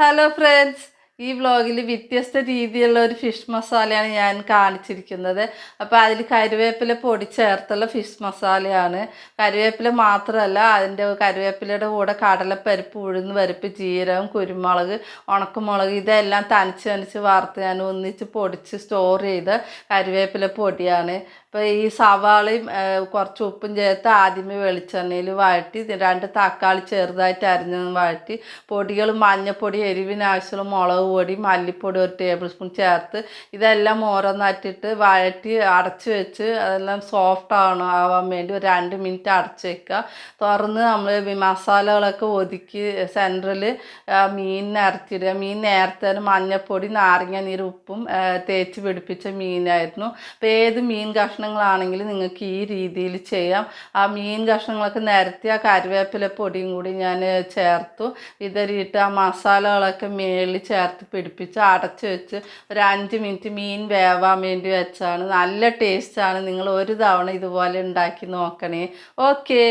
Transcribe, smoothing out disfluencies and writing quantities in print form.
Hello friends, ഈ വ്ളോഗിൽ വ്യത്യസ്ത രീതിയിലുള്ള ഒരു ഫിഷ് മസാലയാണ് ഞാൻ കാണിച്ചിരിക്കുന്നത്. അപ്പോൾ അതിൽ കറിവേപ്പില പൊടി ചേർത്തുള്ള ഫിഷ് മസാലയാണ്. കറിവേപ്പില മാത്രമല്ല, അതിൻ്റെ കറിവേപ്പിലയുടെ കൂടെ കടലപ്പരിപ്പ്, ഉഴുന്ന് പരിപ്പ്, ജീരകം, കുരുമുളക്, ഉണക്കമുളക് ഇതെല്ലാം തനിച്ച് വറുത്ത് ഞാൻ ഒന്നിച്ച് പൊടിച്ച് സ്റ്റോർ ചെയ്ത കറിവേപ്പില പൊടിയാണ്. അപ്പോൾ ഈ സവാളയും കുറച്ച് ഉപ്പും ചേർത്ത് ആദ്യമേ വെളിച്ചെണ്ണയിൽ വഴറ്റി 2 തക്കാളി ചെറുതായിട്ട് അരിഞ്ഞത് വഴറ്റി പൊടികൾ മഞ്ഞൾപ്പൊടി, എരിവിനാവശ്യമുള്ള മുളക് പൊടി, മല്ലിപ്പൊടി 1 ടേബിൾ സ്പൂൺ ചേർത്ത് ഇതെല്ലാം ഓരോന്നായിട്ടിട്ട് വഴറ്റി അടച്ച് വെച്ച് അതെല്ലാം സോഫ്റ്റ് ആവാൻ വേണ്ടി ഒരു 2 മിനിറ്റ് അടച്ച് വെക്കുക. തുറന്ന് നമ്മൾ മസാലകളൊക്കെ ഒതുക്കി സെൻറ്ററിൽ മീൻ നിരത്തിയിടുക. മീൻ നേരത്തെ മഞ്ഞൾപ്പൊടി, നാരങ്ങ നീര്, ഉപ്പും തേച്ച് പിടിപ്പിച്ച മീനായിരുന്നു. അപ്പോൾ ഏത് മീൻ കഷ്ണങ്ങളാണെങ്കിലും നിങ്ങൾക്ക് ഈ രീതിയിൽ ചെയ്യാം. ആ മീൻ കഷ്ണങ്ങളൊക്കെ നിരത്തി ആ കറിവേപ്പില പൊടിയും കൂടി ഞാൻ ചേർത്തു. വിതറിയിട്ട് ആ മസാലകളൊക്കെ മേളിൽ ചേർത്ത് പിടിപ്പിച്ച് അടച്ച് വെച്ച് ഒരു 5 മിനിറ്റ് മീൻ വേവാൻ വേണ്ടി വെച്ചാണ്. നല്ല ടേസ്റ്റാണ്. നിങ്ങൾ ഒരു തവണ ഇതുപോലെ ഉണ്ടാക്കി നോക്കണേ. ഓക്കേ.